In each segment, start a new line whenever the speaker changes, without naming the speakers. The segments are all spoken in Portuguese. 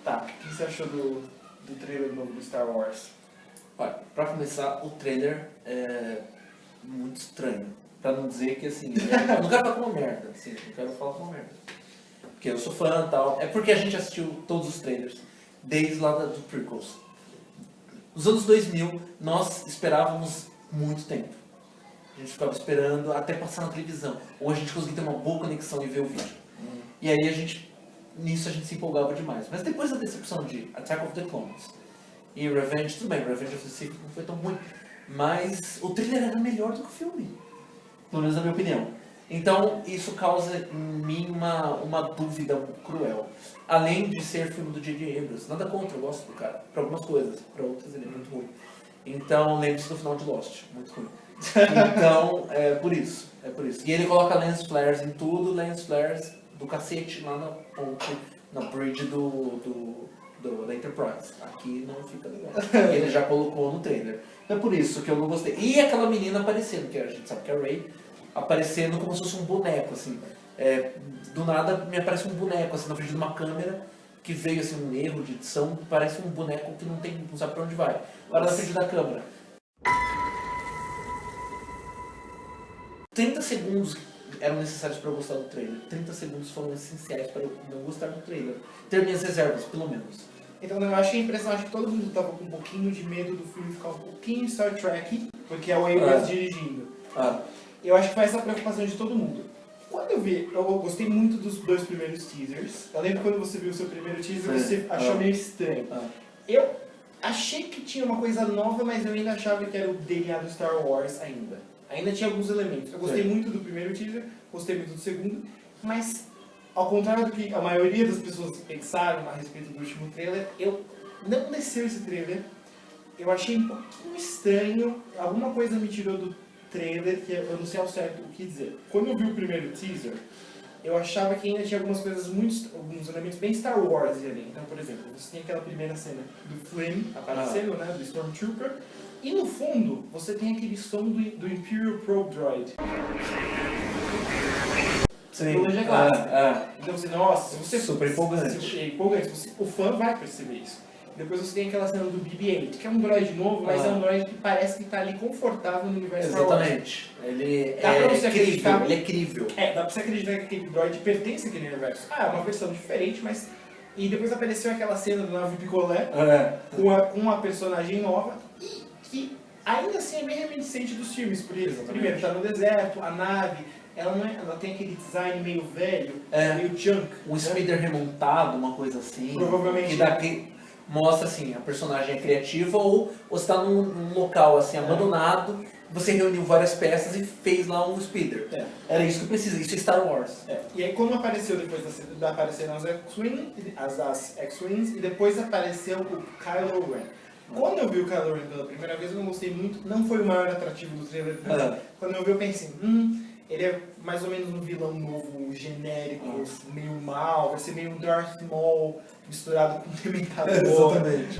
Tá, o que você achou do trailer novo do Star Wars?
Olha, pra começar, o trailer é muito estranho. Pra não dizer que, assim, eu não quero falar com uma merda, assim, não quero falar com uma merda. Porque eu sou fã e tal. É porque a gente assistiu todos os trailers, desde lá do prequels. Nos anos 2000, nós esperávamos muito tempo. A gente ficava esperando até passar na televisão. Ou a gente conseguia ter uma boa conexão e ver o vídeo. E aí nisso a gente se empolgava demais. Mas depois da decepção de Attack of the Clones e Revenge, tudo bem, Revenge of the Sith não foi tão ruim. Mas o trailer era melhor do que o filme. Pelo menos na minha opinião. Então isso causa em mim uma dúvida cruel. Além de ser filme do J.J. Abrams. Nada contra, eu gosto do cara. Para algumas coisas, para outras ele é muito ruim. Então lembre-se do final de Lost. Muito ruim. Então, é por isso. E ele coloca lens flares em tudo, lens flares do cacete lá na ponte, na bridge da Enterprise. Aqui não fica legal. Ele já colocou no trailer. É por isso que eu não gostei. E aquela menina aparecendo, que a gente sabe que é a Rey, aparecendo como se fosse um boneco, assim. Do nada me aparece um boneco, assim, na frente de uma câmera, que veio, assim, um erro de edição, parece um boneco que não sabe pra onde vai. Para na frente da câmera. 30 segundos eram necessários para eu gostar do trailer. 30 segundos foram essenciais para eu não gostar do trailer. Ter minhas reservas, pelo menos.
Então eu acho que a impressão, acho que todo mundo tava com um pouquinho de medo do filme ficar um pouquinho Star Trek, porque é o Abrams dirigindo. Eu acho que foi essa a preocupação de todo mundo. Quando eu vi, eu gostei muito dos 2 primeiros teasers. Eu lembro quando você viu o seu primeiro teaser, você achou meio estranho. Eu achei que tinha uma coisa nova, mas eu ainda achava que era o DNA do Star Wars ainda. Ainda tinha alguns elementos. Eu gostei muito do primeiro teaser, gostei muito do segundo, mas ao contrário do que a maioria das pessoas pensaram a respeito do último trailer, eu não desceu esse trailer. Eu achei um pouquinho estranho, alguma coisa me tirou do trailer que eu não sei ao certo o que dizer. Quando eu vi o primeiro teaser, eu achava que ainda tinha alguns elementos bem Star Wars ali. Então, por exemplo, você tem aquela primeira cena do Flynn aparecendo, né, do Stormtrooper, e no fundo você tem aquele som do Imperial Probe Droid.
Sim.
Então você, nossa, se você
super empolgante.
É empolgante, o fã vai perceber isso. Depois você tem aquela cena do BB-8, que é um droid novo, mas é um droid que parece que está ali confortável no universo Star Wars.
Exatamente. Ele
dá pra você acreditar.
Ele é crível.
Dá pra você acreditar que aquele droid pertence àquele universo. É uma versão diferente, mas... E depois apareceu aquela cena do nave picolé, com uma personagem nova, e que ainda assim é bem reminiscente dos filmes. Por isso, primeiro, tá no deserto, a nave... Ela tem aquele design meio velho, meio junk.
Um speeder remontado, uma coisa assim.
Provavelmente.
Que mostra assim, a personagem é criativa ou você está num local assim, abandonado, você reuniu várias peças e fez lá um speeder. Era isso que precisa, isso é Star Wars.
E aí quando apareceu depois apareceram as X-Wings e depois apareceu o Kylo Ren. Quando eu vi o Kylo Ren pela primeira vez eu não gostei muito, não foi o maior atrativo do trailer. Quando eu vi eu pensei, ele é mais ou menos um vilão novo, genérico, meio mal, vai ser meio um Darth Maul misturado com um Dementador.
Exatamente.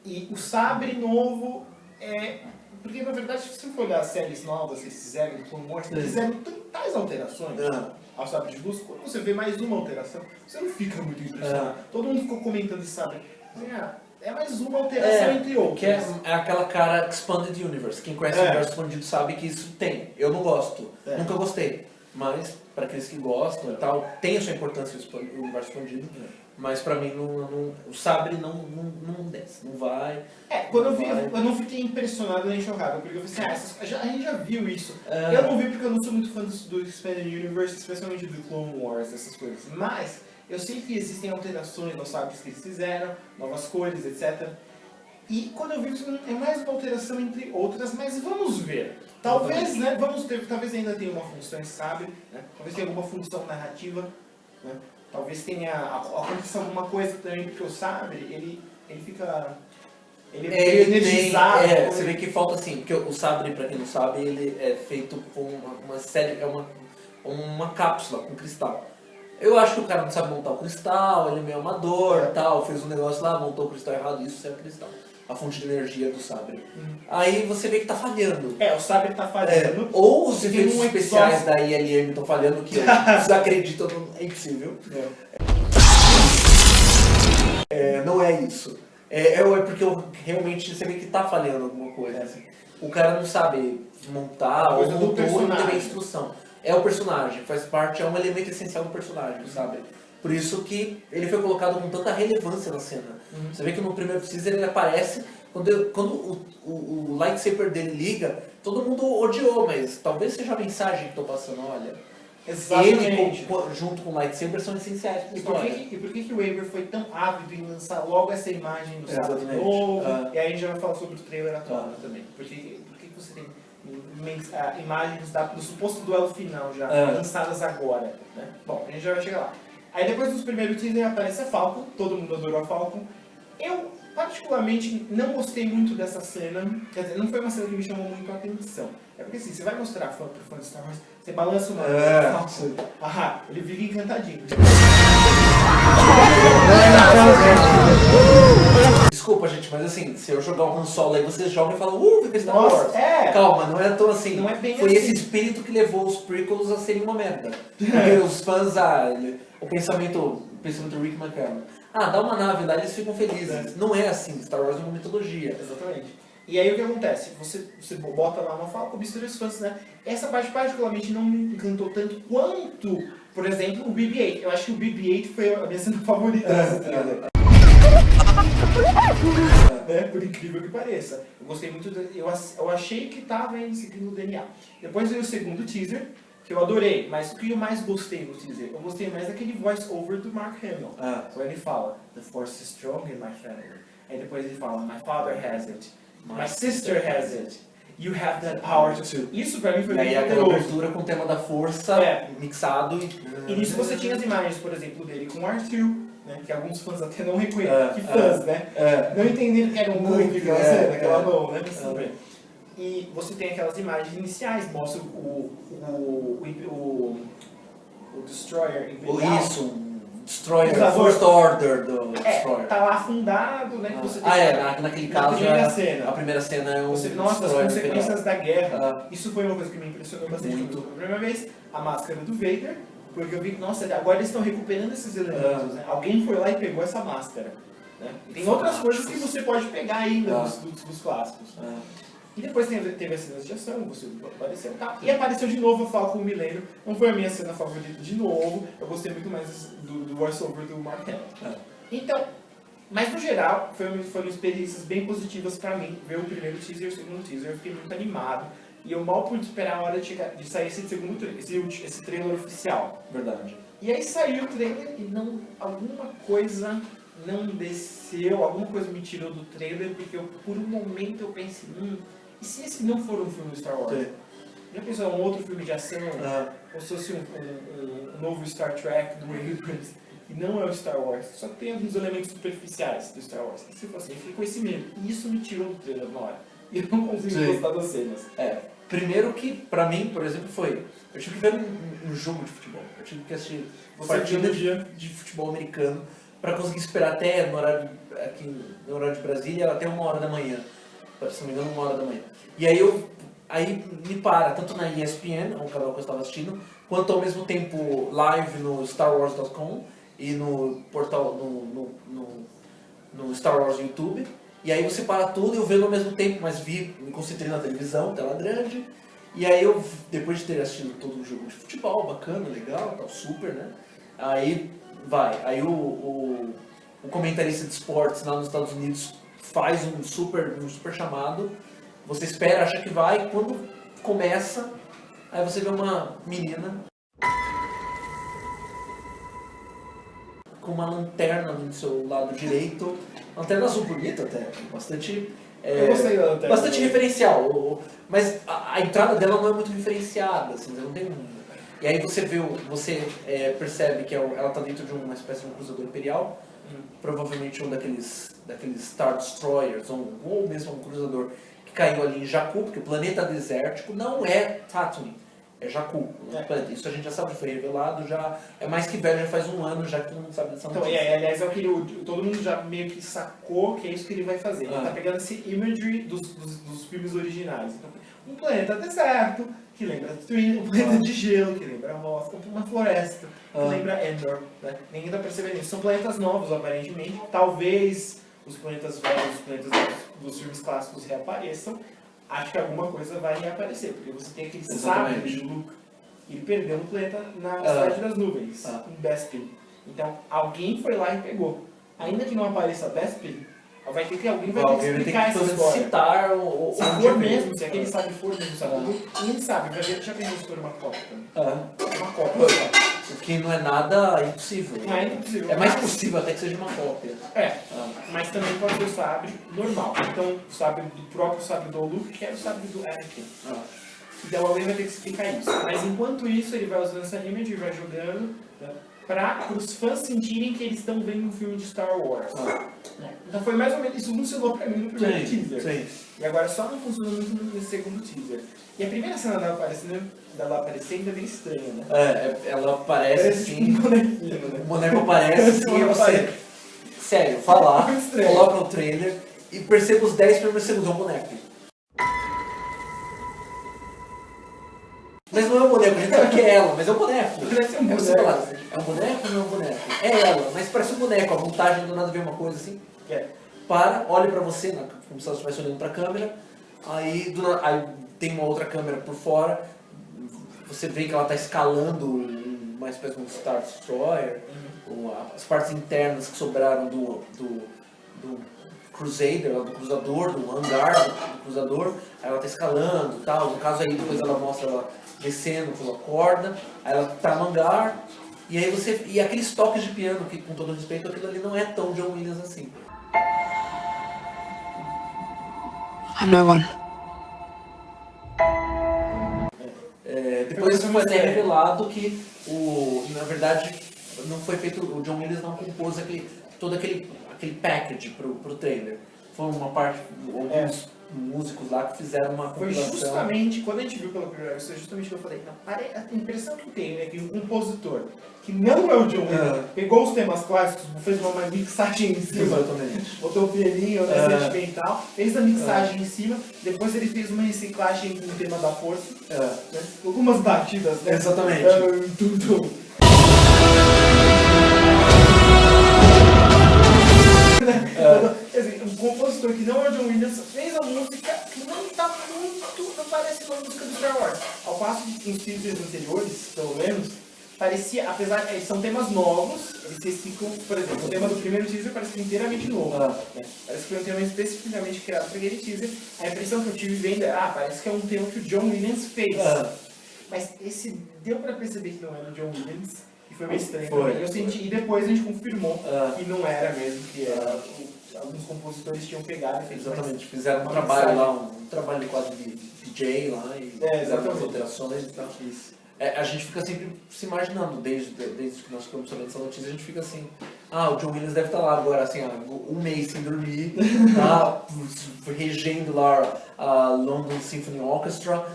E o sabre novo é... Porque, na verdade, se você for olhar as séries novas que eles fizeram, do Clone Wars, eles fizeram tais alterações ao sabre de luz, quando você vê mais uma alteração, você não fica muito impressionado. Todo mundo ficou comentando esse sabre. É mais uma alteração entre outras.
Que é aquela cara Expanded Universe. Quem conhece o universo expandido sabe que isso tem. Eu não gosto. Nunca gostei. Mas, para aqueles que gostam e tal, tem a sua importância o universo expandido. Mas pra mim o sabre não desce, não vai.
Quando eu vi, eu não fiquei impressionado nem chocado, porque eu falei assim, a gente já viu isso. Eu não vi porque eu não sou muito fã do Expanded Universe, especialmente do Clone Wars, essas coisas. Mas eu sei que existem alterações nos sabres que eles fizeram, novas cores, etc. E quando eu vi isso, é mais uma alteração entre outras, mas vamos ver. Talvez, né, talvez ainda tenha uma função esse sabre, né? Talvez tenha alguma função narrativa, né? Talvez tenha acontecido alguma coisa também, porque o sabre, ele fica... Ele é energizado.
Você vê que falta assim, porque o sabre, pra quem não sabe, ele é feito com uma série, uma cápsula com cristal. Eu acho que o cara não sabe montar o cristal, ele é meio amador, tal, fez um negócio lá, montou o cristal errado, isso é o cristal. A fonte de energia do sabre. Aí você vê que tá falhando.
O sabre tá falhando.
Ou os efeitos especiais da ILM estão falhando, que vocês acreditam, é impossível. Não é isso. É porque realmente você vê que tá falhando alguma coisa. Assim. O cara não sabe montar, ou montou, não teve instrução. É o personagem, faz parte, é um elemento essencial do personagem, sabe? Por isso que ele foi colocado com tanta relevância na cena. Você vê que no primeiro teaser ele aparece, quando o lightsaber dele liga, todo mundo odiou, mas talvez seja a mensagem que estou passando, olha.
Exatamente.
Ele junto com o lightsaber são essenciais para a história.
E por que o Weber foi tão ávido em lançar logo essa imagem do sabre novo? E aí a gente já vai falar sobre o trailer atual também. Por que você tem imagens do suposto duelo final já lançadas agora? Né? Bom, a gente já vai chegar lá. Aí depois dos primeiros teasers aparece a Falcon, todo mundo adorou a Falcon. Eu, particularmente, não gostei muito dessa cena, quer dizer, não foi uma cena que me chamou muito a atenção. É porque assim, você vai mostrar pro fã de Star Wars, você balança o nome do Falcon, ele fica encantadinho.
Desculpa, gente, mas assim, se eu jogar um Han Solo aí, vocês jogam e falam, vai ver Star Wars. Calma, não é tão assim.
Não é bem
foi
assim.
Esse espírito que levou os prequels a serem uma merda. Porque os fãs, o pensamento do Rick McCallum. Dá uma nave lá, eles ficam felizes. Não é assim, Star Wars é uma mitologia.
Exatamente. E aí o que acontece? Você bota lá uma Falcon, mistura os fãs, né? Essa parte particularmente não me encantou tanto quanto, por exemplo, o BB-8. Eu acho que o BB-8 foi a minha cena favorita dessa trailer. Por incrível que pareça. Eu gostei muito, eu achei que estava seguindo o DNA. Depois veio o segundo teaser, que eu adorei, mas o que eu mais gostei no teaser? Eu gostei mais daquele voice-over do Mark Hamill. Quando ele fala, The Force is strong in my family. Aí depois ele fala, My father has it. My sister has it. You have that power too. Isso pra mim foi bem
poderoso. E aí a abertura com o tema da força mixado.
E nisso você tinha as imagens, por exemplo, dele com o R2, né, que alguns fãs até não reconhecem. Que fãs, né? Não entenderam que era um Luke aquela cena, aquela mão, né? E você tem aquelas imagens iniciais, mostra o Destroyer Imperial.
Isso, Destroyer, First Order do Destroyer.
Tá lá afundado, né? Você tem
naquele caso a primeira cena é o
nossa, as consequências da guerra. Isso foi uma coisa que me impressionou bastante. Muito. Pela primeira vez, a máscara do Vader, porque eu vi que, nossa, agora eles estão recuperando esses elementos, né? Alguém foi lá e pegou essa máscara. Né? Tem outras coisas que você pode pegar ainda dos clássicos. E depois teve as cenas de ação, você apareceu e apareceu de novo a Falcon Milênio. Não foi a minha cena favorita de novo, eu gostei muito mais do voice-over do Mark Hamill. Então, mas no geral, foram experiências bem positivas pra mim, ver o primeiro teaser e o segundo teaser, eu fiquei muito animado. E eu mal pude esperar a hora de sair esse trailer oficial.
Verdade.
E aí saiu o trailer e alguma coisa não desceu, alguma coisa me tirou do trailer, porque por um momento eu pensei, e se esse não for um filme do Star Wars? Já pensou um outro filme de ação? Ou se fosse um novo Star Trek do Abrams? E não é o Star Wars, só tem alguns elementos superficiais do Star Wars. E se fosse assim, ficou esse medo. E isso me tirou do trailer na hora. E eu não consigo gostar das cenas.
Primeiro que, pra mim, por exemplo, eu tive que ver um jogo de futebol. Eu tive que assistir partida de futebol americano pra conseguir esperar até no horário de Brasília, até 1h da manhã. Se não me engano, 1h da manhã. E aí me para, tanto na ESPN, um canal que eu estava assistindo, quanto ao mesmo tempo live no StarWars.com e no portal, no Star Wars YouTube. E aí você para tudo e eu vendo ao mesmo tempo, mas me concentrei na televisão, tela grande. E aí eu, depois de ter assistido todo o jogo de futebol, bacana, legal, tal, super, né? Aí o comentarista de esportes lá nos Estados Unidos faz um super chamado, você espera, acha que vai, quando começa, aí você vê uma menina com uma lanterna no seu lado direito, lanterna azul bonita até, bastante referencial, mas a entrada dela não é muito referenciada, assim, não tem e aí você percebe que ela está dentro de uma espécie de um cruzador imperial, provavelmente um daqueles Star Destroyers, ou mesmo um cruzador que caiu ali em Jakku, porque o planeta desértico não é Tatooine, É Jakku. Isso a gente já sabe, foi revelado, já é mais que velho, já faz um ano já que todo mundo sabe dessa notícia.
Então, aliás, é o que todo mundo já meio que sacou que é isso que ele vai fazer. Ele tá pegando esse imagery dos filmes originais. Então, um planeta deserto, que lembra Twin, um planeta de gelo, que lembra Mosca, uma floresta, que lembra Endor. Né? Ninguém tá percebendo isso. São planetas novos, aparentemente. Talvez os planetas velhos, os planetas dos filmes clássicos reapareçam. Acho que alguma coisa vai reaparecer, porque você tem aquele sabre de Luke, ele perdeu no planeta na Cidade das Nuvens, em Bespin. Então, alguém foi lá e pegou. Ainda que não apareça Bespin, alguém vai ter que explicar essa história.
Citar
se for mesmo, se aquele sabe for mesmo, sabe? Ninguém sabe, vai ver, já pensou se for uma cópia. Uma cópia.
O que não é nada impossível.
Não é impossível.
É mais possível até que seja uma cópia.
Mas também pode ser o sabre normal. Então, o sabre do próprio sabre do Luke, que era o sabre do Anakin. Então alguém vai ter que explicar isso. Mas enquanto isso, ele vai usando essa image e vai jogando, né, para os fãs sentirem que eles estão vendo um filme de Star Wars. Então foi mais ou menos, isso funcionou pra mim no primeiro teaser.
Sim.
E agora só não funcionou muito no segundo teaser. E a primeira cena dela aparecendo é bem estranha, né?
Ela aparece assim.
Um bonequinho, né?
O boneco aparece assim e você. Sério, falar, coloca o trailer e perceba os 10 primeiros segundos, é um boneco. Mas não é um boneco, a gente sabe que é ela, mas é um boneco.
Parece um boneco.
É um boneco ou não é um boneco? É ela, mas parece um boneco, a montagem do nada vê uma coisa assim. Para, olha pra você, como se ela estivesse olhando pra câmera, aí tem uma outra câmera por fora, você vê que ela tá escalando uma espécie de um Star Destroyer, as partes internas que sobraram do Crusader, do cruzador, do hangar do cruzador, aí ela tá escalando e tal, no caso aí depois ela mostra ela descendo pela corda, aí ela tá no hangar, e aí e aqueles toques de piano, que com todo respeito, aquilo ali não é tão John Williams assim.
I'm no one.
Depois foi até revelado que na verdade não foi feito, o John Williams não compôs todo aquele package pro trailer. Foi uma parte, alguns músicos lá que fizeram uma compilação.
Foi justamente, quando a gente viu pela primeira vez, foi justamente o que eu falei. A impressão que eu tenho é que o compositor, que não é o John Williams, pegou os temas clássicos, fez uma mixagem em cima, botou o pianinho, sentimental, fez a mixagem em cima, depois ele fez uma reciclagem com o tema da força, né? Algumas batidas, né?
Exatamente.
Tudo. Quer dizer, um compositor que não é o John Williams fez a música que não parece uma música do Star Wars. Ao passo que nos teasers anteriores, pelo menos, parecia, apesar que são temas novos, eles reciclam, por exemplo, o tema do primeiro teaser parece inteiramente novo. Né? Parece que foi um tema especificamente criado para aquele teaser. A impressão que eu tive vendo é, parece que é um tema que o John Williams fez. Mas esse deu para perceber que não era o John Williams. E foi meio estranho. Eu senti, e depois a gente confirmou que não era mesmo, que alguns compositores tinham pegado e feito.
Exatamente, fizeram um trabalho lá, um trabalho quase de DJ lá e fizeram as alterações e tal. A gente fica sempre se imaginando, desde que nós ficamos sabendo dessa notícia, a gente fica assim, o John Williams deve estar lá agora, assim, um mês sem dormir, tá regendo lá a London Symphony Orchestra.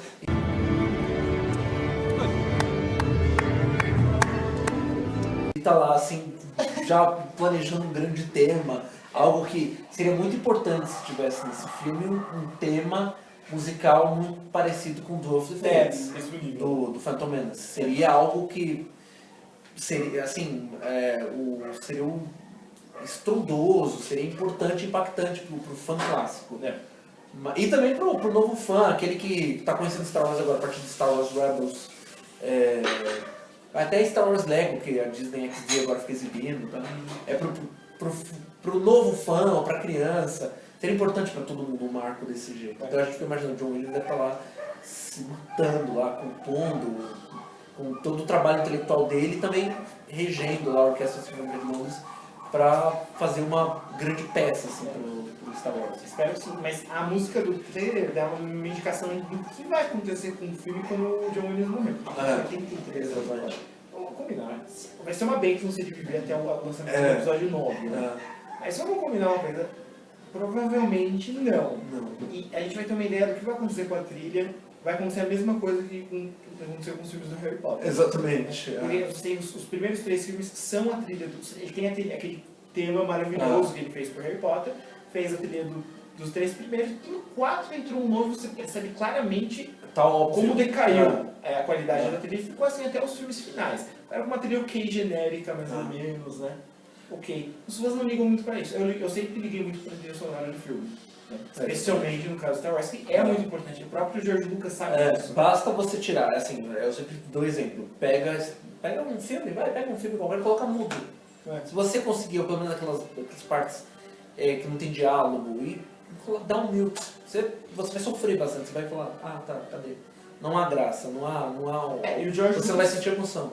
Tá lá assim, já planejando um grande tema, algo que seria muito importante se tivesse nesse filme, um tema musical muito parecido com o Duel of the Fates, do Phantom Menace. Seria algo que seria assim, seria estrondoso, seria importante e impactante pro fã clássico. E também pro novo fã, aquele que está conhecendo Star Wars agora, a partir de Star Wars Rebels. Até Star Wars Lego, que a Disney XD agora fica exibindo, tá? Pro novo fã ou pra criança, seria importante pra todo mundo um marco desse jeito. Então a gente fica imaginando, o John Williams deve estar lá se lutando, lá, compondo, com todo o trabalho intelectual dele e também regendo lá a Orquestra Sinfônica de Londres pra fazer uma grande peça assim, pro Star Wars.
Espero sim, mas a música do trailer dá uma indicação do que vai acontecer com o filme quando o John Williams morrer. Vamos combinar. Vai ser uma bênção você de viver até o lançamento do episódio 9. Né? Mas só vamos combinar uma coisa. Provavelmente não. E a gente vai ter uma ideia do que vai acontecer com a trilha vai acontecer a mesma coisa que aconteceu com os filmes do Harry Potter.
Exatamente.
Porque os primeiros 3 filmes são a trilha ele tem aquele tema maravilhoso que ele fez pro Harry Potter, fez a trilha dos 3 primeiros, e no 4 entrou um novo, você percebe claramente como decaiu a qualidade da trilha, e ficou assim até os filmes finais. Era uma trilha ok, genérica, mais ou menos, né? Ok. As pessoas não ligam muito pra isso. Eu sempre liguei muito pra trilha sonora do filme. Especialmente no caso do Star Wars, que é muito importante. O próprio George Lucas sabe disso.
Basta você tirar, assim, eu sempre dou exemplo. Pega um filme, pega um filme qualquer e coloca mudo. Se você conseguir, ou pelo menos aquelas partes que não tem diálogo, e dá um mute, você vai sofrer bastante, você vai falar, tá, cadê? Não há graça, não há
e o George
você não vai sentir emoção.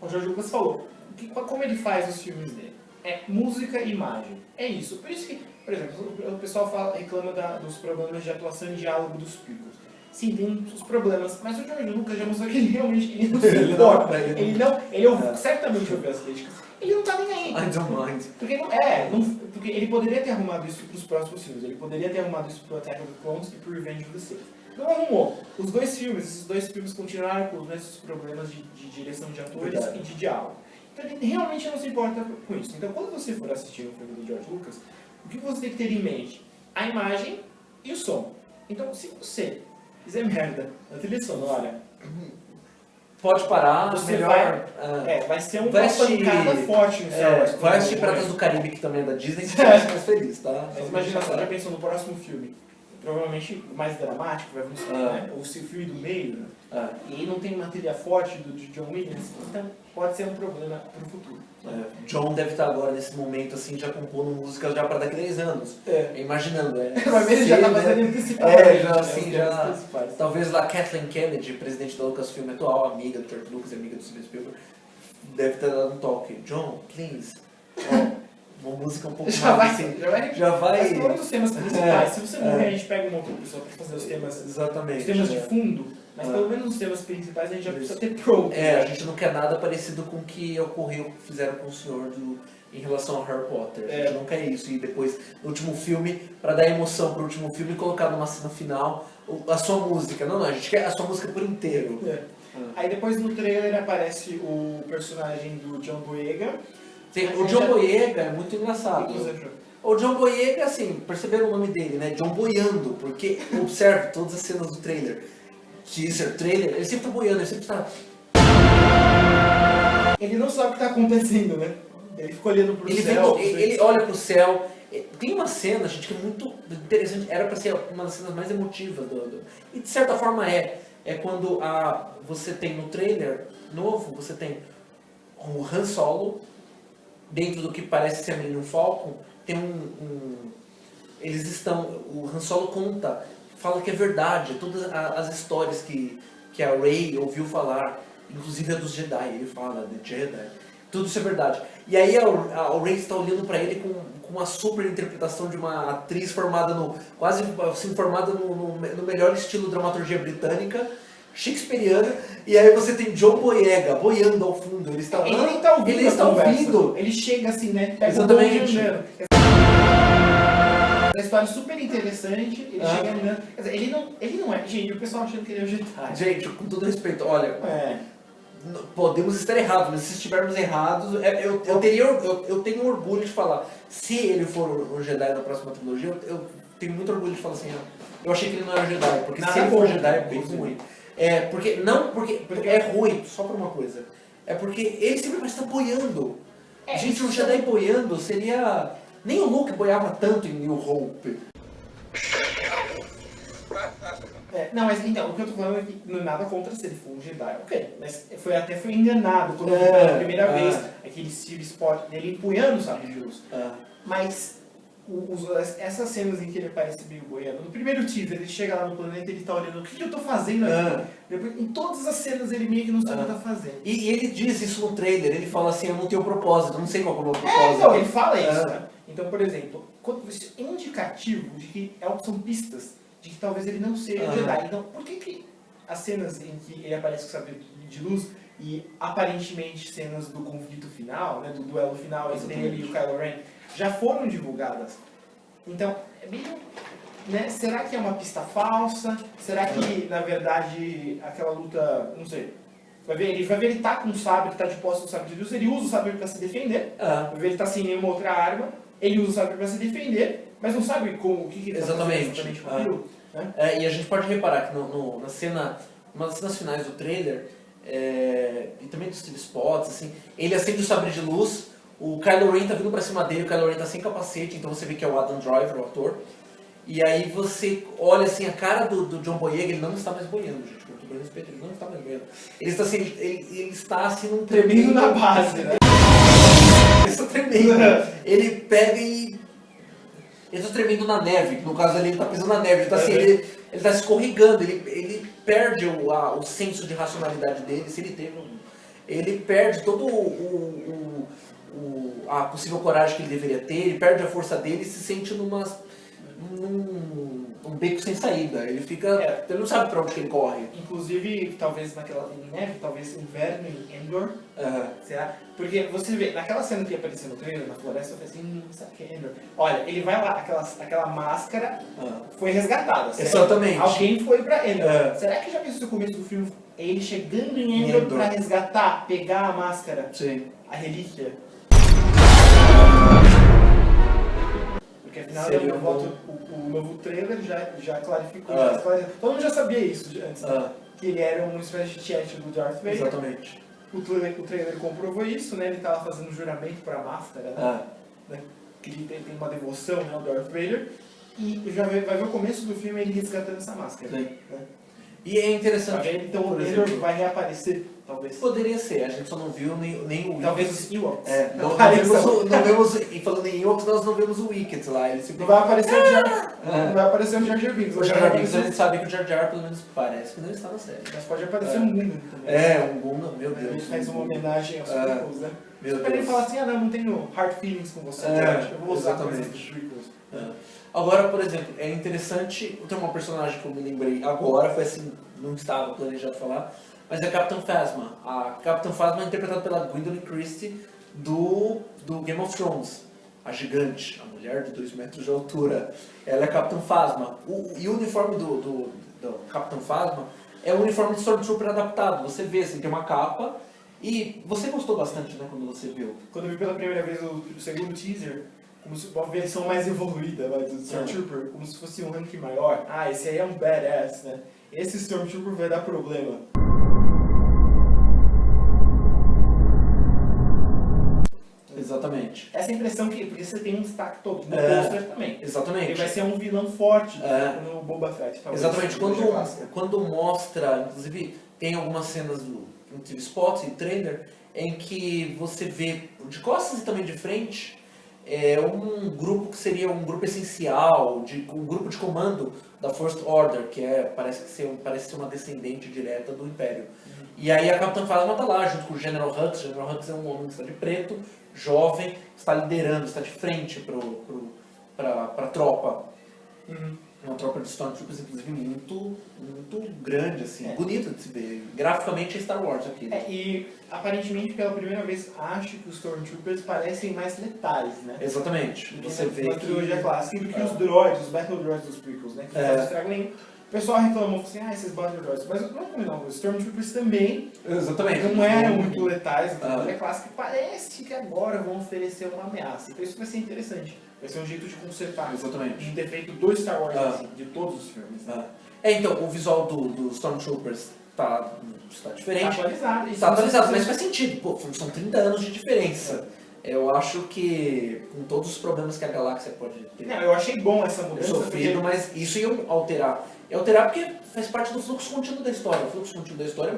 O George Lucas falou, como ele faz os filmes dele? É música e imagem. É isso. Por isso que, por exemplo, o pessoal reclama dos problemas de atuação e diálogo dos Spielberg. Sim, tem os problemas, mas o George Lucas já mostrou que ele realmente não se importa. Certamente ouviu as críticas. Ele não tá nem aí.
I don't mind.
Porque ele poderia ter arrumado isso pros próximos filmes. Ele poderia ter arrumado isso pro Attack of the Clones e pro Revenge of the Sith. Não arrumou. Esses dois filmes continuaram com os mesmos problemas de direção de atores e de diálogo. Então ele realmente não se importa com isso. Então quando você for assistir o filme do George Lucas, o que você tem que ter em mente? A imagem e o som. Então se você fizer merda na trilha sonora,
pode parar,
você
melhor.
vai ser uma pancada forte no Star Wars.
Vai assistir Piratas do Caribe, que também é da Disney, e você vai ser mais feliz, tá?
Mas imagina só, já pensou no próximo filme? Provavelmente mais dramático, vai funcionar, né? O filme do meio, né? E não tem uma trilha forte de John Williams, então pode ser um problema pro futuro.
John deve estar agora nesse momento assim, já compondo músicas já para daqui a 10 anos. Imaginando,
Mas ele já tá fazendo antecipadamente.
Talvez lá Kathleen Kennedy, presidente da Lucasfilm atual, amiga do George Lucas e amiga do Steven Spielberg, deve ter dado um toque. John, please. Uma música um pouco mais assim. Já vai.
Mas todos os temas principais, se você morrer, a gente pega uma outra pessoa para fazer os temas.
Exatamente.
Os temas de fundo, mas pelo menos os temas principais a gente já precisa ter pronto.
A gente não quer nada parecido com o que ocorreu, fizeram com o senhor em relação ao Harry Potter. A gente não quer isso. E depois, no último filme, para dar emoção pro último filme, colocar numa cena final a sua música. Não, a gente quer a sua música por inteiro.
Aí depois no trailer aparece o personagem do John Boyega.
O John Boyega é muito engraçado. O John Boyega, assim, perceberam o nome dele, né? John Boyando, porque observe todas as cenas do trailer. Teaser, trailer, ele sempre tá boiando, ele sempre tá...
Ele não sabe o que tá acontecendo, né? Ele fica olhando pro céu.
Ele olha pro céu. Tem uma cena, gente, que é muito interessante. Era pra ser uma das cenas mais emotivas e de certa forma é. É quando você tem no trailer novo, você tem o Han Solo, dentro do que parece ser a Millennium Falcon, tem eles estão... O Han Solo fala que é verdade, todas as histórias que a Rey ouviu falar, inclusive a dos Jedi, ele fala, The Jedi, tudo isso é verdade. E aí a Rey está olhando para ele com uma super interpretação de uma atriz formada quase assim, formada no melhor estilo dramaturgia britânica, shakespeariana, e aí você tem John Boyega boiando ao fundo. Ele
nem tá ouvindo.
Ele está ouvindo.
Ele chega assim, né?
Exatamente.
Uma história super interessante, ele chega andando. Quer dizer, ele não é. Gente, o pessoal achando que ele é o Jedi.
Gente, com todo respeito, olha. Podemos estar errados, mas se estivermos errados, eu tenho orgulho de falar. Se ele for o Jedi da próxima trilogia, eu tenho muito orgulho de falar assim. Eu achei que ele não era Jedi, porque se ele for Jedi é bem ruim. Porque é ruim, só por uma coisa. É porque ele sempre vai estar boiando. Gente, um Jedi boiando seria... Nem o Luke boiava tanto em New Hope.
Não, mas então, o que eu tô falando é que não é nada contra se ele for um Jedi. Ok, mas foi enganado quando eu vi pela primeira vez aquele Steve Spot dele empunhando o sabre de luz. Mas essas cenas em que ele aparece meio boiando, no primeiro teaser ele chega lá no planeta e ele tá olhando, o que eu tô fazendo aqui? Depois, em todas as cenas ele meio que não sabe o que tá fazendo.
E ele diz isso no trailer, ele fala assim, eu não tenho propósito, eu não sei qual é o meu propósito.
Então, ele fala isso, né? Então, por exemplo, é indicativo de que são pistas de que talvez ele não seja Jedi. Então, por que as cenas em que ele aparece com o sabre de luz e aparentemente cenas do conflito final, né, do duelo final entre ele e o Kylo Ren, já foram divulgadas? Então, é meio... Né? Será que é uma pista falsa? Será que, na verdade, aquela luta... Não sei. Ele vai ver ele tá com um sabre, tá de posse do sabre de luz, ele usa o sabre pra se defender. Vai ver ele tá sem nenhuma outra arma, ele usa o sabre pra se defender, mas não sabe o que ele tá fazendo exatamente com aquilo. Né?
E a gente pode reparar que na cena, uma das cenas finais do trailer, e também dos Steve Spots, assim, ele acende o sabre de luz, o Kylo Ren tá vindo pra cima dele, o Kylo Ren tá sem capacete, então você vê que é o Adam Driver, o ator. E aí você olha assim, a cara do John Boyega, ele não está mais boiando, gente, com todo respeito, ele não está mais boiando. Ele está assim num
tremendo na base, né?
Ele está tremendo. Ele pega e... Ele está tremendo na neve, no caso ali ele está pisando na neve, ele está assim, ele está escorregando, ele perde o senso de racionalidade dele, se ele teve ele perde todo a possível coragem que ele deveria ter, ele perde a força dele e se sente num beco sem saída. Ele fica. Ele não sabe pra onde que ele corre.
Inclusive, talvez naquela neve, talvez inverno em Endor. Será? Porque você vê, naquela cena que apareceu no trailer, na floresta, eu falei assim, sabe que é Endor? Olha, ele vai lá, aquela máscara foi resgatada. Certo?
Exatamente.
Alguém foi pra Endor. Será que já pensou no começo do filme ele chegando em Endor pra resgatar, pegar a máscara?
Sim.
A relíquia? Porque afinal o novo trailer já clarificou, todo mundo já sabia isso antes, que ele era uma espécie de chat do Darth Vader.
Exatamente.
O trailer comprovou isso, né? Ele estava fazendo um juramento para a máscara, né? Que ele tem uma devoção, né, ao Darth Vader, e já vai ver o começo do filme ele resgatando essa máscara.
Né? E é interessante.
Então o Vader vai reaparecer, talvez.
Poderia ser, a gente só não viu nem o
talvez os Ewoks.
Não vemos, e falando em Ewoks, nós não vemos o Wicket lá. Ele
não vai aparecer o Jar Jar Binks.
O Jar Jar Binks, a gente sabe que o Jar Jar, pelo menos parece que não está na série.
Mas pode aparecer um Gundam também.
Um Gundam, meu Deus.
Ele faz uma homenagem aos prequels, né? Pra ele falar assim, não tenho hard feelings com você, eu vou usar coisas dos prequels.
Agora, por exemplo, é interessante, tem uma personagem que eu me lembrei agora, foi assim, não estava planejado falar, mas é a Captain Phasma. A Captain Phasma é interpretada pela Gwendoline Christie do Game of Thrones. A gigante, a mulher de 2 metros de altura. Ela é a Captain Phasma. E o uniforme do Captain Phasma é o uniforme de Stormtrooper adaptado. Você vê, assim, tem uma capa. E você gostou bastante, né, quando você viu?
Quando eu vi pela primeira vez o segundo teaser, como se fosse uma versão mais evoluída do Stormtrooper, como se fosse um ranking maior. Esse aí é um badass, né? Esse Stormtrooper vai dar problema.
Exatamente.
Essa impressão porque você tem um destaque todo no pôster também.
Exatamente.
Ele vai ser um vilão forte no Boba Fett.
Exatamente. Quando mostra, inclusive tem algumas cenas do TV Spot e trailer em que você vê de costas e também de frente um grupo que seria um grupo essencial, um grupo de comando da First Order, que parece ser uma descendente direta do Império. E aí a Capitã Phasma está lá, junto com o General Hux. O General Hux é um homem que está de preto, jovem, está liderando, está de frente para a tropa. É uma tropa de Stormtroopers, inclusive, muito grande, assim, bonita de se ver. Graficamente é Star Wars aqui.
E aparentemente, pela primeira vez, acho que os Stormtroopers parecem mais letais, né?
Exatamente.
Você vê na trilogia clássica do que os droids, os Battle Droids dos prequels, né? Que não estragam nenhum. O pessoal reclamou assim, esses Battle Droids. Mas não, os Stormtroopers também não eram muito letais na trilogia clássica. Parece que agora vão oferecer uma ameaça. Então isso vai ser interessante. Vai ser um jeito de consertar um defeito do Star Wars, assim, de todos os filmes.
Então, o visual dos Stormtroopers está diferente.
Está atualizado.
Mas faz sentido. Pô, são 30 anos de diferença. Eu acho que, com todos os problemas que a galáxia pode ter...
Não, eu achei bom essa mudança.
Sofrido, mas isso ia alterar. Alterar porque faz parte do fluxo contínuo da história. O fluxo contínuo da história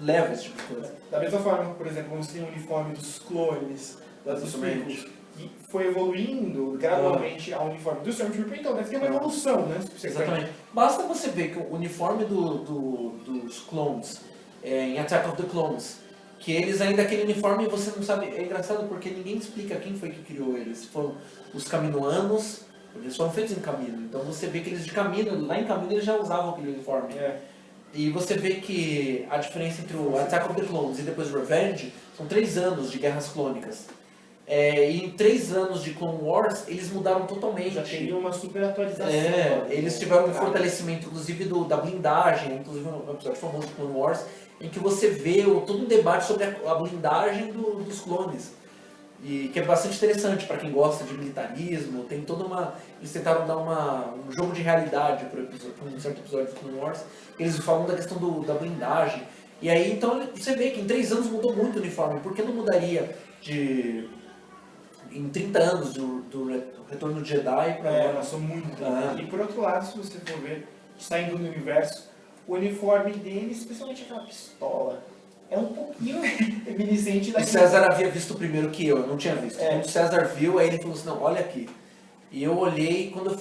leva esse tipo de coisa.
Da mesma forma, por exemplo, vamos ter o uniforme dos clones, dos prequels, que foi evoluindo gradualmente ao uniforme do Stormtrooper, então deve ter uma evolução, né?
Exatamente. Basta você ver que o uniforme dos clones, em Attack of the Clones, que eles ainda, aquele uniforme, você não sabe, é engraçado porque ninguém explica quem foi que criou eles. Foram os Kaminoanos, eles foram feitos em Kamino, então você vê que eles de Kamino, lá em Kamino eles já usavam aquele uniforme. E você vê que a diferença entre o Attack of the Clones e depois o Revenge são 3 anos de guerras clônicas. E em 3 anos de Clone Wars, eles mudaram totalmente.
Já teria uma super atualização.
Eles tiveram um fortalecimento, inclusive, da blindagem, inclusive um episódio famoso de Clone Wars, em que você vê todo um debate sobre a blindagem dos clones. E que é bastante interessante para quem gosta de militarismo, tem toda uma... Eles tentaram dar um jogo de realidade para um certo episódio de Clone Wars. Eles falam da questão da blindagem. E aí, então, você vê que em 3 anos mudou muito o uniforme. Por que não mudaria em 30 anos do Retorno de Jedi para agora?
Passou muito tempo. E por outro lado, se você for ver, saindo do universo, o uniforme dele, especialmente aquela pistola, é um pouquinho reminiscente da...
O César havia visto primeiro que eu não tinha visto. Quando o César viu, aí ele falou assim, não, olha aqui. E eu olhei, quando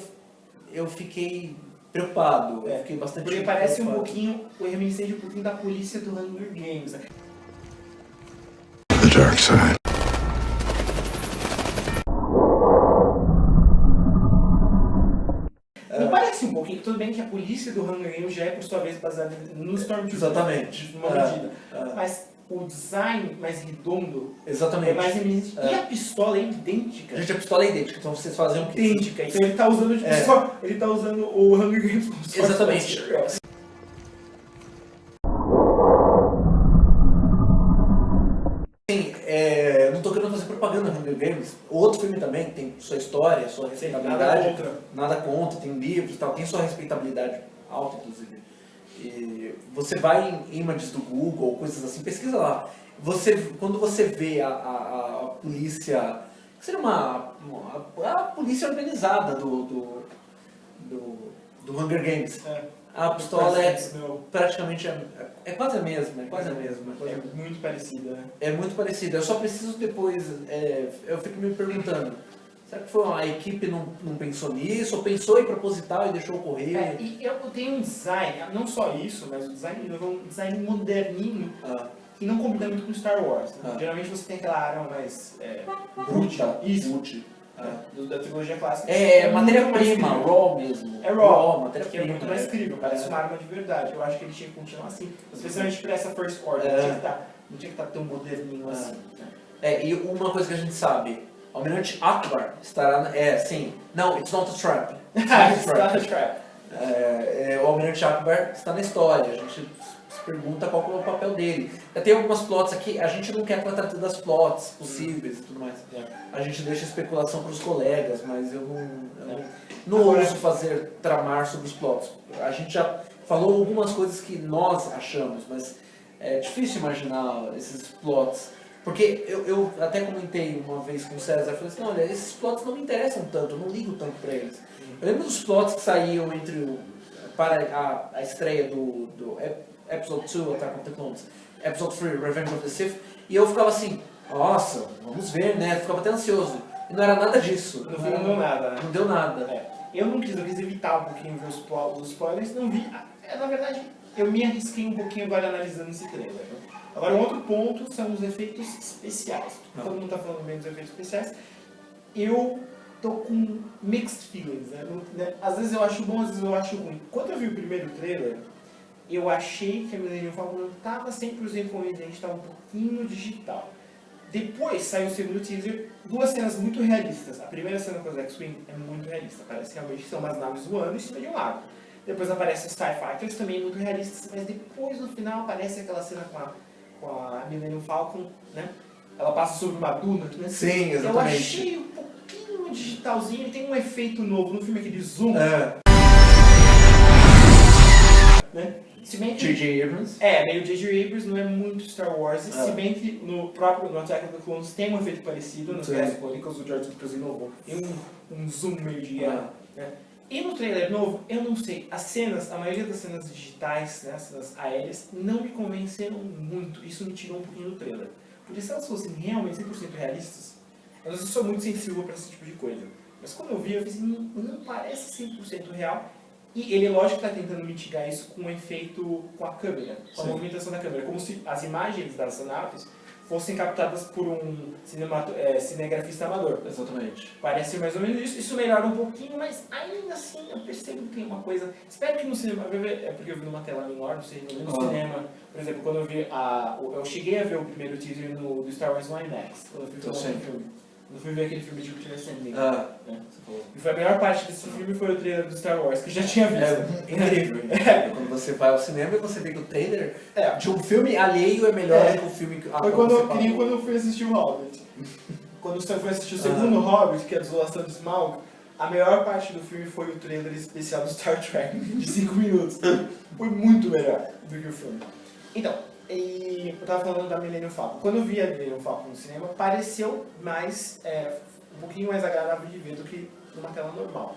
eu fiquei preocupado, eu fiquei bastante
porque parece preocupado. Um pouquinho, o reminiscente um pouquinho da polícia do Hunger Games.
The dark side.
Não parece um pouquinho, tudo bem que a polícia do Hunger Games já é por sua vez baseada no Stormtrooper.
Exatamente.
Numa medida. Mas o design mais redondo
exatamente.
É mais reminiscente. E a pistola é idêntica.
Gente, a pistola é idêntica, então vocês fazem o quê?
Idêntica. Então ele tá usando ele tá usando o Hunger Games como se
exatamente. Sim, não tô querendo fazer propaganda do Hunger Games. O outro filme também tem sua história, sua respeitabilidade. Nada contra, tem livros e tal, tem sua respeitabilidade alta, inclusive. E você vai em imagens do Google, coisas assim, pesquisa lá. Quando você vê a polícia, que seria a polícia organizada do Hunger Games. A pistola praticamente é quase a mesma,
É muito parecida, né?
É muito parecida. Eu só preciso depois, eu fico me perguntando, será que a equipe não pensou nisso, ou pensou em proposital e deixou ocorrer?
E eu tenho um design, não só isso, mas o design é um design moderninho, que não combina muito com Star Wars. Né? Geralmente você tem aquela arma mais
bruta.
Isso. Da trilogia clássica.
Matéria-prima, raw mesmo.
É raw,
matéria-prima.
Que é muito mais incrível, parece uma arma de verdade. Eu acho que ele tinha que continuar assim, especialmente para essa First Order, não tinha que estar tão moderninho assim.
E uma coisa que a gente sabe, o Almirante Akbar estará... Não, it's not a trap.
It's not a trap.
O Almirante Akbar está na história, a gente se pergunta qual é o papel dele. Já tem algumas plots aqui, a gente não quer tratar todas as plots possíveis e tudo mais. A gente deixa especulação para os colegas, mas eu não ouso tramar sobre os plots. A gente já falou algumas coisas que nós achamos, mas é difícil imaginar esses plots. Porque eu até comentei uma vez com o César, falei assim, olha, esses plots não me interessam tanto, eu não ligo tanto para eles. Eu lembro dos plots que saíam para a estreia do Episode 2, Attack of the Clones, Episode 3, Revenge of the Sith, e eu ficava assim, nossa, vamos ver, né? Eu ficava até ansioso. E não era nada disso.
No fim não deu nada, né?
Não deu nada.
Eu quis evitar um pouquinho ver os spoilers, não vi. Na verdade, eu me arrisquei um pouquinho agora analisando esse trailer. Né? Agora, um outro ponto são os efeitos especiais. Todo mundo está falando bem dos efeitos especiais. Eu tô com mixed feelings, né? Às vezes eu acho bom, às vezes eu acho ruim. Quando eu vi o primeiro trailer, eu achei que a Millennium Falcon não estava 100% convincente, estava um pouquinho digital. Depois saiu o segundo teaser, 2 cenas muito realistas. A primeira cena com os X-Wing é muito realista, parece realmente que são umas naves voando em cima de um lago. Depois aparece os TIE Fighters, também muito realistas, mas depois no final aparece aquela cena com a Millennium Falcon, né? Ela passa sobre uma duna, né?
Sim, exatamente.
Eu achei um pouquinho digitalzinho, tem um efeito novo no filme, aquele zoom. Né? Se bem que
J.J. Abrams.
meio J.J. Abrams, não é muito Star Wars, se bem que no Attack of the Clones tem um efeito parecido, no Gas Chronicles o George Lucas inovou. Tem um zoom meio de guerra. Né? E no trailer novo, eu não sei, a maioria das cenas digitais, né, cenas aéreas, não me convenceram muito. Isso me tirou um pouquinho do trailer. Porque se elas fossem realmente 100% realistas, às vezes eu sou muito sensível para esse tipo de coisa. Mas quando eu vi, eu pensei, não parece 100% real. E ele, lógico, está tentando mitigar isso com um efeito com a câmera, com a movimentação da câmera. Como se as imagens das naves fossem captadas por um cinegrafista amador.
Exatamente.
Parece mais ou menos isso. Isso melhora um pouquinho, mas ainda assim eu percebo que tem uma coisa... Espero que no cinema... É porque eu vi numa tela menor, não sei, no cinema. Por exemplo, quando eu vi eu cheguei a ver o primeiro teaser do Star Wars no IMAX, quando eu fui filmar o filme. Eu fui ver aquele filme de continuação dele.
E
foi a melhor parte desse filme foi o trailer do Star Wars, que eu já tinha visto.
Incrível. Quando você vai ao cinema e você vê que o trailer de um filme alheio é melhor do que o filme que
foi quando eu fui assistir o Hobbit. Quando você foi assistir o segundo Hobbit, que é a Desolação de Smaug, a melhor parte do filme foi o trailer especial do Star Trek, de 5 minutos. Foi muito melhor do que o filme. Então, eu tava falando da Millennium Falcon. Quando eu vi a Millennium Falcon no cinema, pareceu mais, um pouquinho mais agradável de ver do que numa tela normal.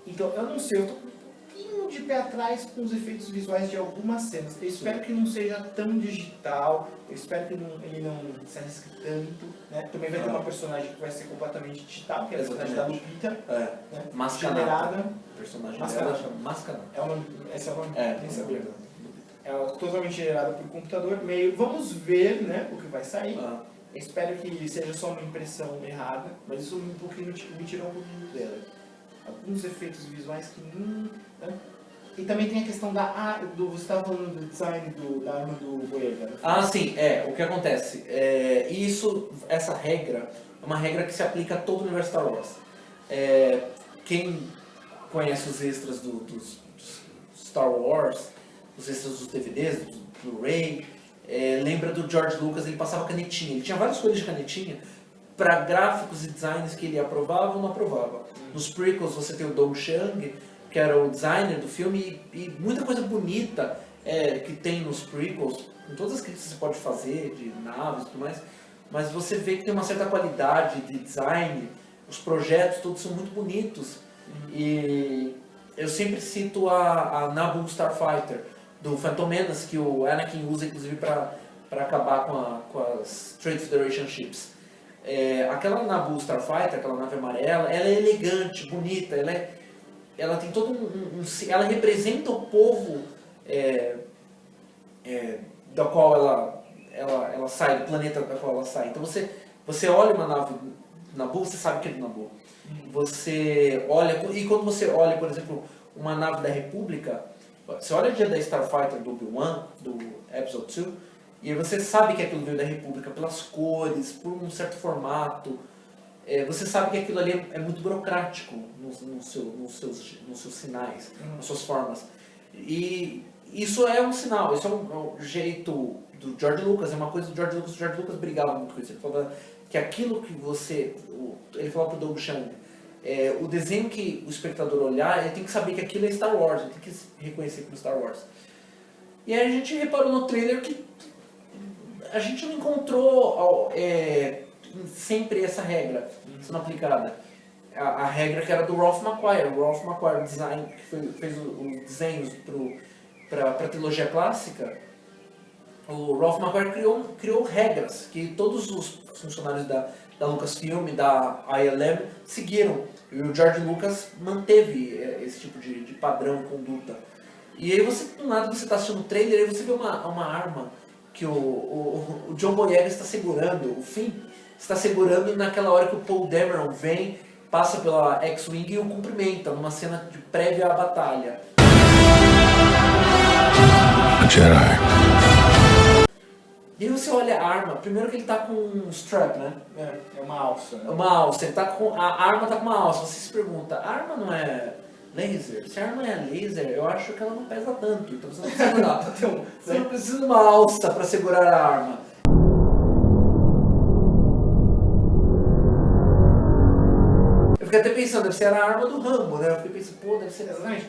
Então, eu não sei, eu tô um pouquinho de pé atrás com os efeitos visuais de algumas cenas. Eu espero que não seja tão digital, eu espero que ele não se arrisque tanto, né? Também vai ter uma personagem que vai ser completamente digital, que é a personagem da Lupita, né?
Mascarada. Personagem dela chama Mascarada.
Esse é o nome? Nem sabia. Ela é totalmente gerada por computador, vamos ver, né, o que vai sair. Espero que seja só uma impressão errada, mas isso me tirou um pouquinho dela. Alguns efeitos visuais que não... Né? E também tem a questão você estava falando do design da arma do Boyega.
Sim, o que acontece? Essa regra é uma regra que se aplica a todo o universo Star Wars. Quem conhece os extras dos Star Wars, os extras dos DVDs, do Blu-ray, lembra do George Lucas, ele passava canetinha. Ele tinha várias cores de canetinha para gráficos e designs que ele aprovava ou não aprovava. Nos prequels você tem o Doug Chiang, que era o designer do filme, e muita coisa bonita que tem nos prequels, com todas as críticas que você pode fazer, de naves e tudo mais, mas você vê que tem uma certa qualidade de design, os projetos todos são muito bonitos. E eu sempre cito a Naboo Starfighter, do Phantom Menace, que o Anakin usa inclusive para acabar com as Trade Federation Ships. Aquela Naboo Starfighter, aquela nave amarela, ela é elegante, bonita, ela tem todo ela representa o povo da qual ela sai, do planeta da qual ela sai. Então você olha uma nave Naboo, você sabe que é do Naboo. Você olha, e quando você olha, por exemplo, uma nave da República, você olha a Jedi Starfighter do Obi-Wan, do Episode 2, e você sabe que aquilo veio da República pelas cores, por um certo formato. Você sabe que aquilo ali é muito burocrático nos seus sinais, nas suas formas. E isso é um sinal, isso é um jeito do George Lucas, é uma coisa do George Lucas. O George Lucas brigava muito com isso. Ele falava que aquilo que ele falava pro Doug Chiang, o desenho que o espectador olhar, ele tem que saber que aquilo é Star Wars, ele tem que reconhecer como Star Wars. E aí a gente reparou no trailer que a gente não encontrou sempre essa regra sendo aplicada. A regra que era do Ralph McQuarrie. O Ralph McQuarrie design, que fez os desenhos para a trilogia clássica. O Ralph McQuarrie criou regras que todos os funcionários da Lucasfilm, da ILM, seguiram. E o George Lucas manteve esse tipo de padrão, conduta. E aí do nada você está assistindo o trailer e você vê uma arma que o John Boyega está segurando, o Finn está segurando naquela hora que o Paul Dameron vem, passa pela X-Wing e o cumprimenta, numa cena de prévia à batalha.
Jedi.
E aí você olha a arma, primeiro que ele tá com um strap, né?
É uma alça.
É uma alça, a arma tá com uma alça. Você se pergunta, a arma não é laser? Se a arma é laser, eu acho que ela não pesa tanto. Então você não precisa de uma alça para segurar a arma. Eu fiquei até pensando, deve ser a arma do Rambo, né? Eu fiquei pensando, deve ser
exatamente.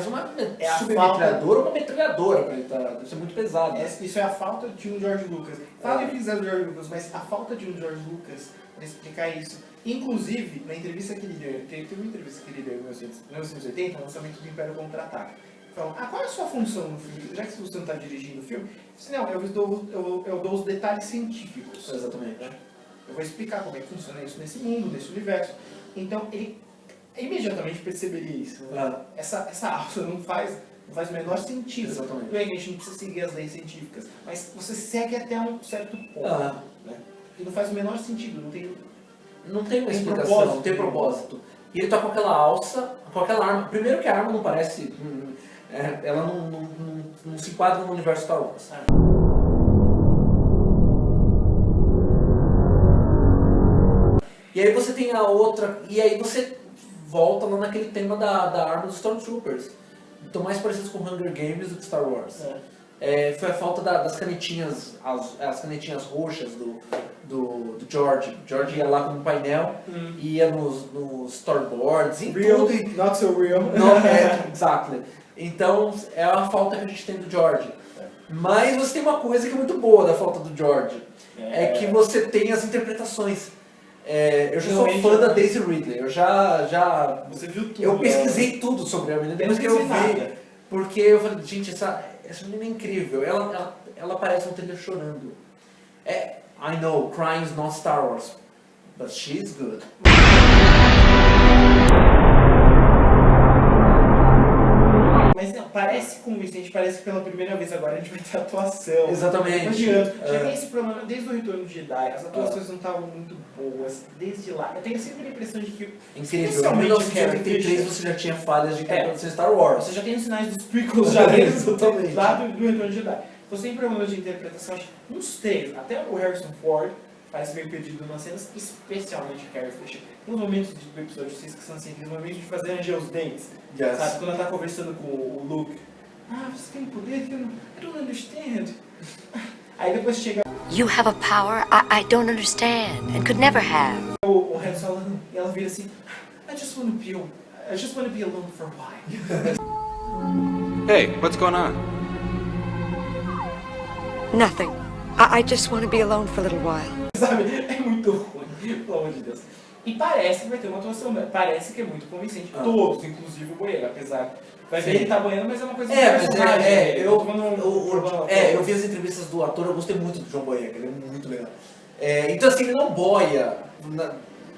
Uma submetralhadora ou uma metralhadora pra ele deve ser muito pesado.
Isso é a falta de um George Lucas. Fala o que quiser do George Lucas, mas a falta de um George Lucas para explicar isso. Inclusive, na entrevista que ele deu, teve uma entrevista que ele deu em 1980, no lançamento do Império Contra-Ataca. Falou, qual é a sua função no filme? Já que você não está dirigindo o filme, disse, não, eu dou os detalhes científicos.
Exatamente.
Eu vou explicar como é que funciona isso nesse mundo, nesse universo. Então, ele imediatamente perceberia isso. Né? Essa alça não faz o menor sentido.
Exatamente.
Não é que a gente não precisa seguir as leis científicas, mas você segue até um certo ponto. Né? E não faz o menor sentido,
não tem uma explicação, não tem propósito. E ele tá com aquela alça, com aquela arma. Primeiro que a arma não parece... ela não se enquadra no universo Star Wars. E aí você tem a outra, e aí você volta lá naquele tema da arma dos Stormtroopers. Estão mais parecidos com Hunger Games do que Star Wars. Foi a falta das canetinhas, as canetinhas roxas do George. George ia lá com um painel, ia nos storyboards, em
Real,
tudo.
not so real.
Exactly. Então é a falta que a gente tem do George. Mas você tem uma coisa que é muito boa da falta do George. É que você tem as interpretações. Eu já sou fã da Daisy Ridley.
Você viu tudo.
Eu pesquisei tudo sobre a menina depois que eu vi. Porque eu falei, gente, essa menina é incrível. Ela parece um trailer chorando. I know, crying is not Star Wars. But she's good.
Mas não, parece convincente, parece que pela primeira vez agora a gente vai ter atuação.
Exatamente.
Não adianta. Já tem esse problema desde o Retorno de Jedi, as atuações não estavam muito boas, desde lá. Eu tenho sempre a impressão de que...
Incrível, em 1983 você já tinha falhas de interpretação Star Wars.
Você já tem os sinais dos prequels já desde lá do Retorno de Jedi. Você tem problemas de interpretação, acho que uns três, até o Harrison Ford parece meio perdido nas cenas, especialmente o Carrie Fisher. Tem uns momentos do episódio 6 que são assim, aqueles momentos de fazer ranger os dentes.
Yes.
Sabe, quando ela tá conversando com o Luke. Você tem poder que eu não... I don't understand. Aí depois chega
You have a power I don't understand and could never have.
o Han Solo e ela vira assim, I just want to be alone for a while.
Hey, what's going on?
Nothing. I just want to be alone for a little while.
Sabe, é muito ruim, pelo amor de Deus. E parece que vai ter uma atuação, parece que é muito convincente. Todos, inclusive o Boyega, apesar... Vai ver ele tá boiando, mas é uma coisa
eu vi as entrevistas do ator, eu gostei muito do John Boyega, ele é muito legal. Então assim, ele não boia.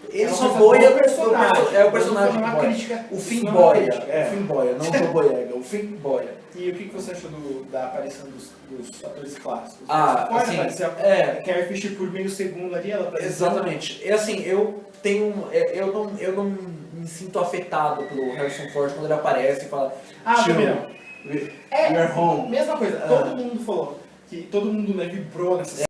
Ele só boia o personagem que boia. O Finn boia. O Finn boia, não o John Boyega, o Finn boia.
E o que você achou da aparição dos atores clássicos?
Assim,
Carrie Fisher por meio segundo ali, ela apareceu.
Exatamente. Assim, eu não me sinto afetado pelo Harrison Ford quando ele aparece e fala
também não.
You're home.
Mesma coisa, todo mundo falou que todo mundo vibrou nessa